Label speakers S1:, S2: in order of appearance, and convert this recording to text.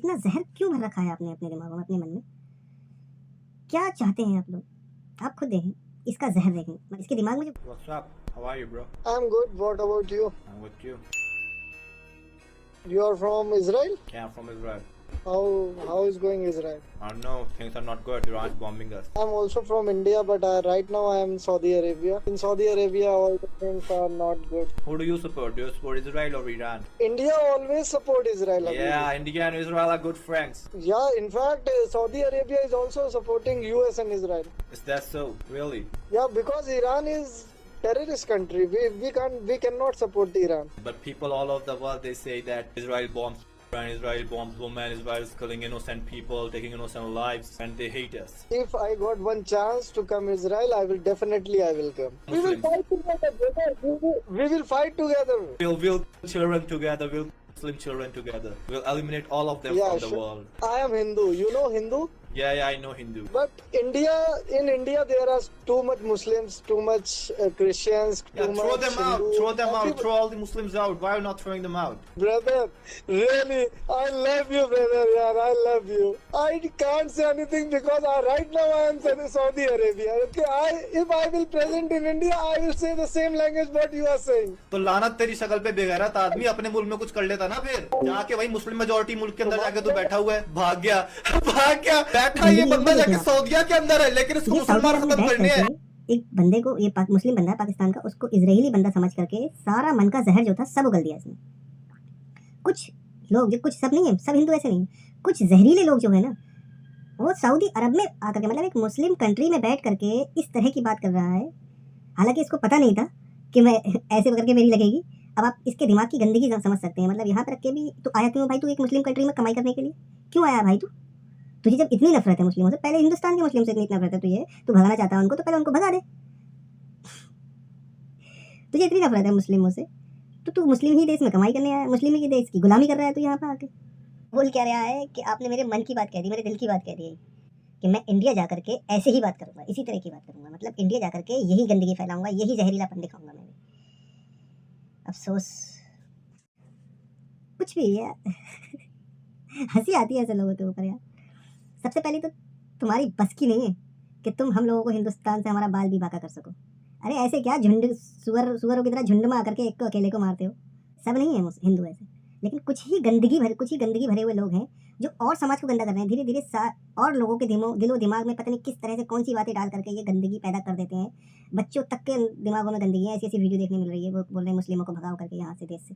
S1: इतना जहर क्यों भर रखा है आपने अपने दिमागों में, अपने मन में? क्या चाहते हैं आप लोग? आप खुद देखें, इसका जहर देखें, इसके दिमाग में जो
S2: What's up? How are you, bro?
S3: I'm good. What about you?
S2: I'm with you.
S3: You are from Israel?
S2: Yeah, I'm from Israel.
S3: How is going Israel?
S2: I don't know, things are not good. Iran's bombing us.
S3: I'm also from India, but right now I am in Saudi Arabia. In Saudi Arabia, all the things are not good.
S2: Who do you support? Do you support Israel or Iran?
S3: India always support Israel.
S2: Yeah, India and Israel are good friends.
S3: Yeah, in fact, Saudi Arabia is also supporting US and Israel.
S2: Is that so? Really?
S3: Yeah, because Iran is terrorist country. We cannot support Iran.
S2: But people all over the world, they say that Israel bombs Iran, Israel bombs women, Israel is killing innocent people, taking innocent lives, and they hate us.
S3: If I got one chance to come Israel, I will come. We will
S2: Muslims.
S3: fight together, brother. We will fight together.
S2: We'll children together, we'll Muslim children together. We'll eliminate all of them
S3: Yeah,
S2: from the
S3: sure.
S2: world.
S3: I am Hindu. You know Hindu?
S2: Yeah, I know Hindu.
S3: But in India, there are too much Muslims, too much Christians,
S2: Yeah,
S3: too
S2: throw
S3: much
S2: them out,
S3: Hindu.
S2: throw them out,
S3: Everybody-
S2: throw all the Muslims out. Why are you not throwing them out?
S3: Brother, really, I love you, brother. Yeah, I love you. I can't say anything because right now I am in Saudi Arabia. Okay, if I will present in India, I will say the same language what you are saying.
S2: तो लानत तेरी शक्ल पे बेगैरत आदमी अपने मुल्क में कुछ कर लेता ना, फिर जाके वही मुस्लिम मेजोरिटी मुल्क के अंदर जाके तो बैठा हुआ है, भाग गया बैठा ये बंदा जाके सऊदीया के अंदर है, लेकिन इसको
S1: ये
S2: मुसलमान
S1: सऊदी
S2: खत्म
S1: में
S2: करने
S1: बैठ
S2: हैं।
S1: करके एक बंदे को, ये मुस्लिम बंदा है पाकिस्तान का, उसको इजरायली बंदा समझ करके सारा मन का जहर जो था सब उगल दिया इसने। कुछ लोग जो, कुछ सब नहीं है, सब हिंदू ऐसे नहीं, कुछ जहरीले लोग जो है ना, वो सऊदी अरब में आकर के, मतलब एक मुस्लिम कंट्री में बैठ करके इस तरह की बात कर रहा है। हालांकि इसको पता नहीं था कि मैं ऐसे करके मेरी लगेगी। अब आप इसके दिमाग की गंदगी समझ सकते हैं। मतलब यहाँ पर रख के भी तो आया क्यों भाई? तू एक मुस्लिम कंट्री में कमाई करने के लिए क्यों आया भाई? तुझे जब इतनी नफरत है मुस्लिमों से, पहले हिंदुस्तान के मुस्लिम से इतनी नफरत है तुझे, तू भगाना चाहता है उनको, तो पहले उनको भगा दे। तुझे इतनी नफरत है मुस्लिमों से तो तू मुस्लिम ही देश में कमाई करने आया, मुस्लिम ही देश की गुलामी कर रहा है तू यहाँ पर आके। बोल क्या रहा है कि आपने मेरे मन की बात कह दी, मेरे दिल की बात कह दी कि मैं इंडिया जा करके ऐसे ही बात करूंगा, इसी तरह की बात करूंगा। मतलब इंडिया जा करके यही गंदगी फैलाऊंगा, यही जहरीलापन दिखाऊंगा मैं भी। अफसोस कुछ भी है हंसी आती है ऐसे लोगों के ऊपर यार। सबसे पहले तो तुम्हारी बस की नहीं है कि तुम हम लोगों को हिंदुस्तान से हमारा बाल भी बाका कर सको। अरे ऐसे क्या झुंड सुअरों की तरह झुंड में आकर के एक को अकेले को मारते हो? सब नहीं है हिंदू ऐसे, लेकिन कुछ ही गंदगी भरे हुए लोग हैं जो और समाज को गंदा कर रहे हैं। धीरे धीरे और लोगों के दिलो दिमाग में पता नहीं किस तरह से कौन सी बातें डाल करके ये गंदगी पैदा कर देते हैं। बच्चों तक के दिमागों में गंदगी है। ऐसी ऐसी वीडियो देखने मिल रही है, वो बोल रहे हैं मुस्लिमों को भगाओ करके यहाँ से, देश से।